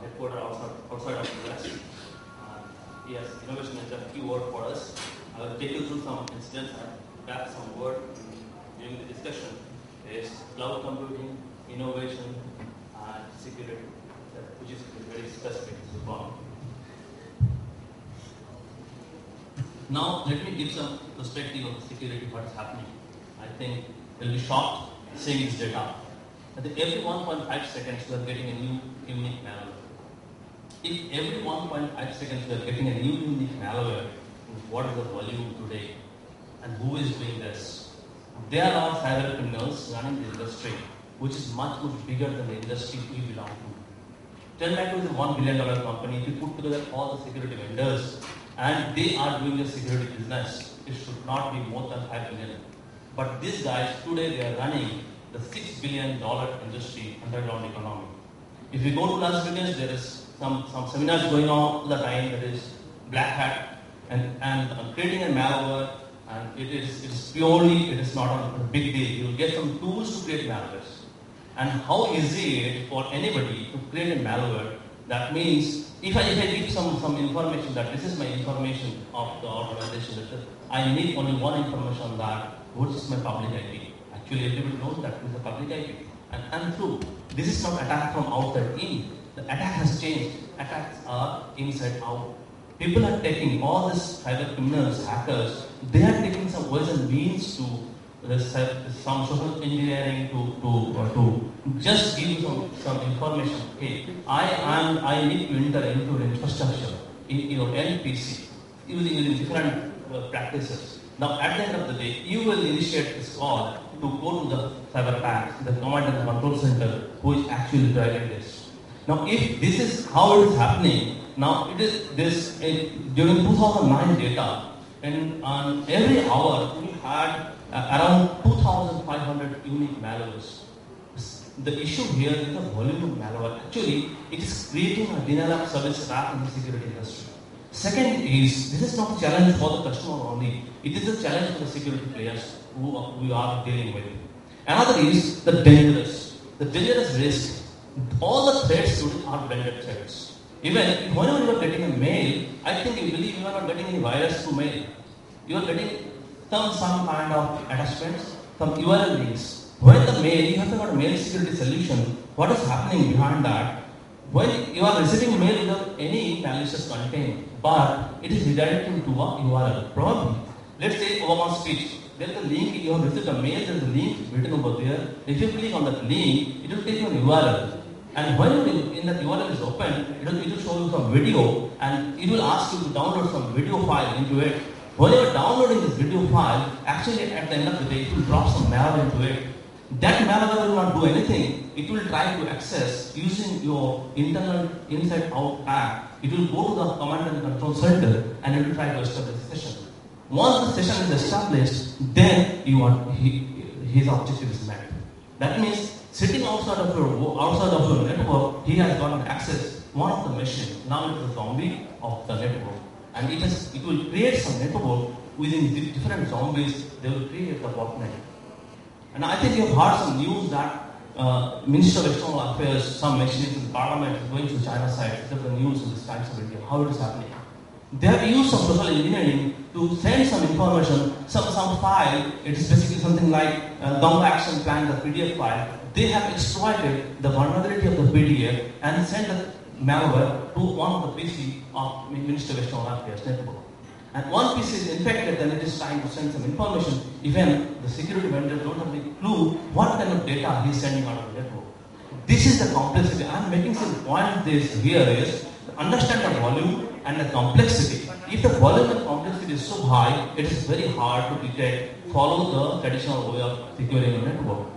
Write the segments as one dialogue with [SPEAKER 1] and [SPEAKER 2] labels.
[SPEAKER 1] headquartered outside of the US. Yes, innovation is a key word for us. I will take you through some incidents and grab some word during the discussion. Is cloud computing, innovation, and security, which is very specific to problem. Now, let me give some perspective of security, what is happening. I think you'll be shocked seeing this data. I think every 1.5 seconds we are getting a new unique malware. If every 1.5 seconds we are getting a new unique malware, what is the volume today? And who is doing this? There are cyber criminals running the industry, which is much bigger than the industry we belong to. Dell Micro is a $1 billion company. If you put together all the security vendors and they are doing the security business, it should not be more than $5 billion. But these guys today they are running the $6 billion industry underground economy. If you go to Las Vegas, there is some seminars going on all the time. That is black hat and creating a malware. And it is not a big deal. You will get some tools to create malwares. And how easy it is for anybody to create a malware. That means if I give some information that this is my information of the organization, I need only one information on that, which is my public IP. Actually, everybody knows that is a public IP. And true, this is not attack from outside in. The attack has changed. Attacks are inside out. People are taking all these cyber criminals, hackers, they are taking some ways and means to some social engineering to just give you some information. Hey, I need to enter into your infrastructure in your NPC using different practices. Now, at the end of the day, you will initiate this call to go to the cyber attack, the command and control center, who is actually driving this. Now, if this is how it is happening, now it is this during 2009 data, and on every hour we had around 2,500 unique malwares. The issue here is the volume of malware. Actually, it is creating a denial of service attack in the security industry. Second is, this is not a challenge for the customer only. It is a challenge for the security players who we are dealing with. Another is the dangerous risk. All the threats today are blended threats. Even whenever you are getting a mail, I think you believe you are not getting any virus through mail. You are getting some kind of attachments, some URL links. When the mail, you have got a mail security solution, what is happening behind that? When you are receiving mail without any malicious content, but it is redirecting to a URL. Probably, let's say Obama's speech. There is a link, you have received a mail, there is a link written over there. If you click on that link, it will take you an URL. And when in that URL is open, it will show you some video and it will ask you to download some video file into it. When you are downloading this video file, actually at the end of the day, it will drop some malware into it. That malware will not do anything. It will try to access using your internal inside-out app. It will go to the command and control center and it will try to establish the session. Once the session is established, then his objective is met. That means sitting outside of your network, he has got access one of the machine. Now it is a zombie of the network, and it will create some network within different zombies. They will create the botnet. And I think you have heard some news that Minister of External Affairs, some machines in the Parliament is going to China side. There the news in this Times of India. How it is happening? They have used some social engineering to send some information, some file. It is basically something like Ganga Action Plan, the PDF file. They have exploited the vulnerability of the PDF and sent the malware to one of the PC of Minister of External Affairs network. And one PC is infected, then it is trying to send some information. Even the security vendors don't have the clue what kind of data he is sending out of the network. This is the complexity. I am making some point this here is to understand the volume and the complexity. If the volume and complexity is so high, it is very hard to detect, follow the traditional way of securing a network.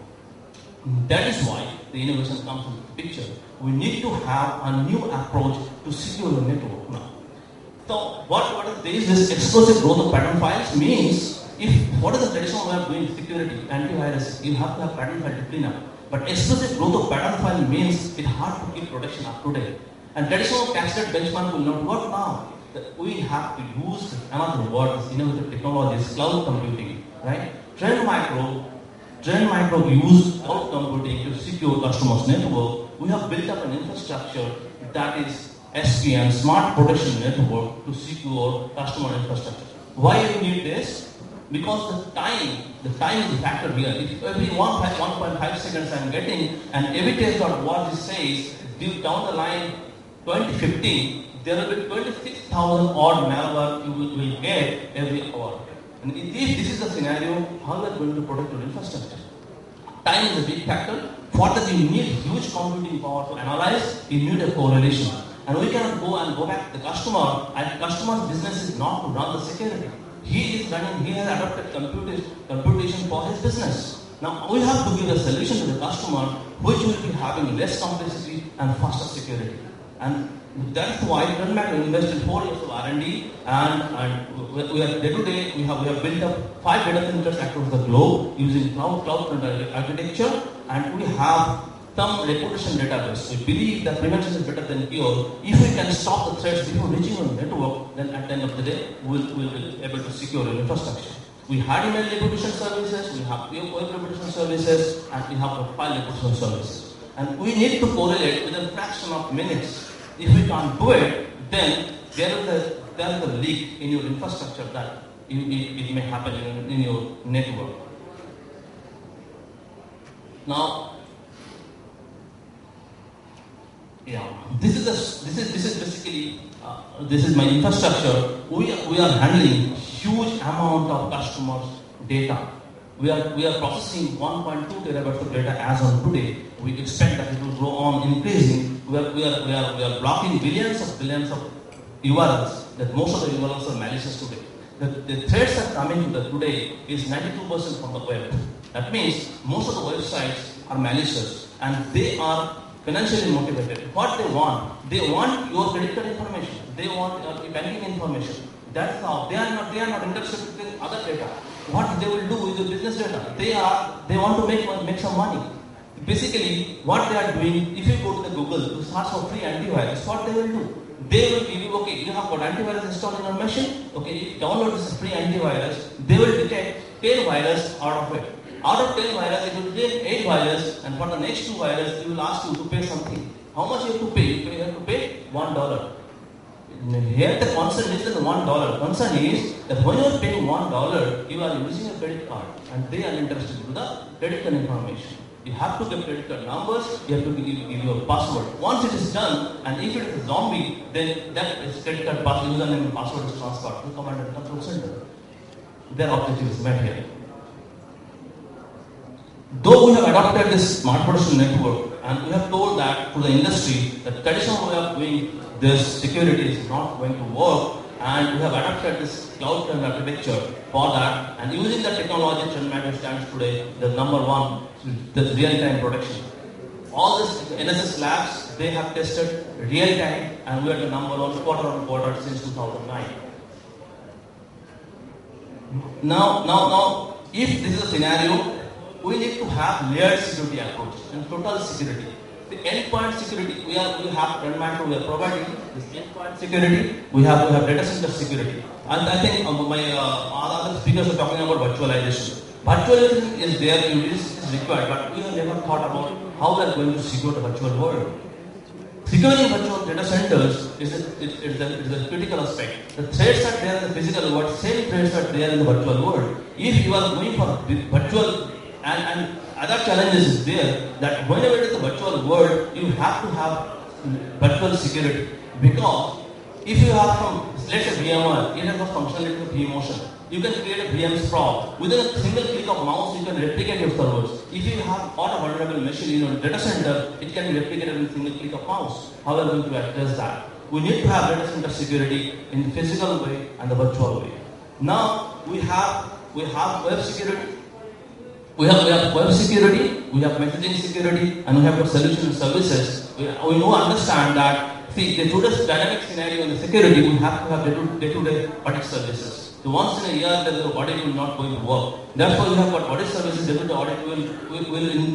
[SPEAKER 1] That is why the innovation comes into the picture. We need to have a new approach to secure the network now. So what is this explosive growth of pattern files means what is the traditional way of doing security, antivirus, you have to have pattern file to clean up. But explosive growth of pattern file means it's hard to keep protection up to date. And traditional cascade benchmark will not work now. We have to use another word, innovative technologies, cloud computing, right? Trend Micro used cloud computing to secure customers' network we have built up an infrastructure that is SPN, Smart Protection Network, to secure customer infrastructure. Why do we need this? Because the time is the factor here. If every 1.5 seconds I'm getting an evitas.org says, down the line 2015, there will be 26,000 odd malware you will get every hour. And if this is the scenario, how are we going to protect your infrastructure? Time is a big factor. For that you need huge computing power to analyze, you need a correlation. And we cannot go back to the customer, and customer's business is not to run the security. He has adopted computation for his business. Now we have to give a solution to the customer which will be having less complexity and faster security. And that's why Trend Micro invested 4 years of R&D, and we are day-to-day, we have built up 5 data centers across the globe using cloud architecture, and we have some reputation database. We believe that prevention is better than cure. If we can stop the threats before reaching our network, then at the end of the day, we'll be able to secure your infrastructure. We had email reputation services, we have web reputation services, and we have file reputation services. And we need to correlate within a fraction of minutes. If we can't do it, then there is a leak in your infrastructure that it may happen in your network. Now, this is basically this is my infrastructure. We are handling huge amount of customers' data. We are processing 1.2 terabytes of data as on today. We expect that it will grow on increasing. We are blocking billions of URLs. That most of the URLs are malicious today. The threats that are coming today is 92% from the web. That means most of the websites are malicious and they are financially motivated. What they want your credit card information. They want your banking information. That's how they are not interested in other data. What they will do with the business data? They want to make some money. Basically, what they are doing, if you go to the Google to search for free antivirus, what they will do? They will give you, okay, you have got antivirus installed in your machine, okay, if you download this free antivirus, they will detect 10 virus out of it. Out of 10 virus, it will detect 8 virus, and for the next 2 virus, it will ask you to pay something. How much you have to pay? You have to pay $1. Here the concern is than $1. Concern is that when you are paying $1, you are using a credit card, and they are interested in the credit card information. You have to get credit card numbers, you have to give your password. Once it is done, and if it is a zombie, then that credit card username and password is transferred to the command and control center. Their objective is met here. Though we have adopted this smart protection network, and we have told that to the industry that traditional way of doing this security is not going to work, and we have adopted this cloud architecture for that, and using the technology Trend Micro stands today, the number one, the real-time protection. All this NSS labs, they have tested real-time, and we are the number one quarter on quarter since 2009. Now, if this is a scenario, we need to have layered security approach and total security. The endpoint security, we have Trend Micro, we are providing this endpoint security, we have data center security. And I think my other speakers are talking about virtualization. Virtualization is there, it is required, but we have never thought about how we are going to secure the virtual world. Securing virtual data centers is a critical aspect. The threats are there in the physical world, same threats are there in the virtual world. If you are going for virtual and other challenges is there, that whenever it is the virtual world, you have to have virtual security, because if you have let's say VMware, it has a functionality of vMotion. You can create a VM sprawl. Within a single click of mouse, you can replicate your servers. If you have got a vulnerable machine in your data center, it can be replicated in a single click of mouse. How are we going to address that? We need to have data center security in the physical way and the virtual way. Now we have web security. We have web security, we have messaging security, and we have solution and services. We understand that, see, the today's dynamic scenario in the security, we have to have day-to-day audit services. So once in a year, the audit will not going to work. Therefore, we have got audit services, day-to-day audit will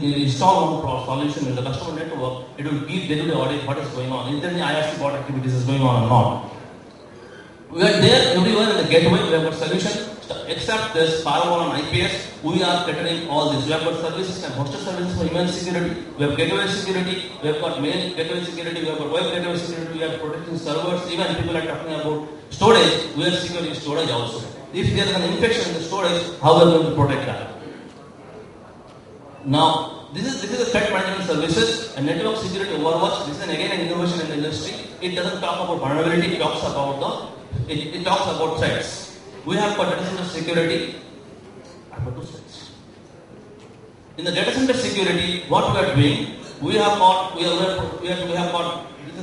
[SPEAKER 1] install one solution in the customer network. It will give day-to-day audit what is going on. Is there any IRC bot activities is going on or not? We are there everywhere in the gateway. We have got solution. Except this firewall and IPS, we are catering all this. We have got services and hosted services for email security. We have gateway security. We have got mail gateway security. We have got web gateway security. We have protecting servers. Even people are talking about storage. We are securing storage also. If there is an infection in the storage, how are we going to protect that? Now, this is the threat management services and network security overwatch. This is again an innovation in the industry. It doesn't talk about vulnerability. It talks about threats. We have got data center security. I've got two slides. In the data center security, what we are doing, we have got this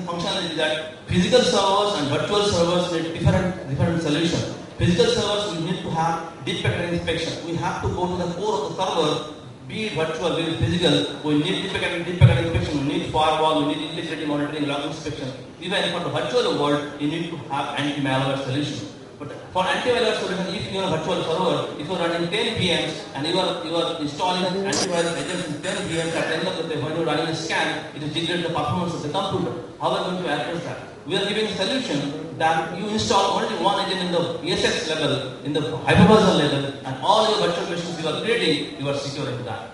[SPEAKER 1] functionality that physical servers and virtual servers need different solutions. Physical servers, we need to have deep packet inspection. We have to go to the core of the server, be it virtual, be it physical. We need deep packet inspection. We need firewall. We need integrity monitoring, log inspection. Even for the virtual world, you need to have anti-malware solution. But for antivirus solution, if you are a virtual server, if you are running 10 VMs and you are installing antivirus agents in 10 VMs, at the end of the day, when you are running a scan, it will degrade the performance of the computer. How are we going to address that? We are giving a solution that you install only one agent in the ESX level, in the hypervisor level, and all your virtual machines you are creating, you are secure into that.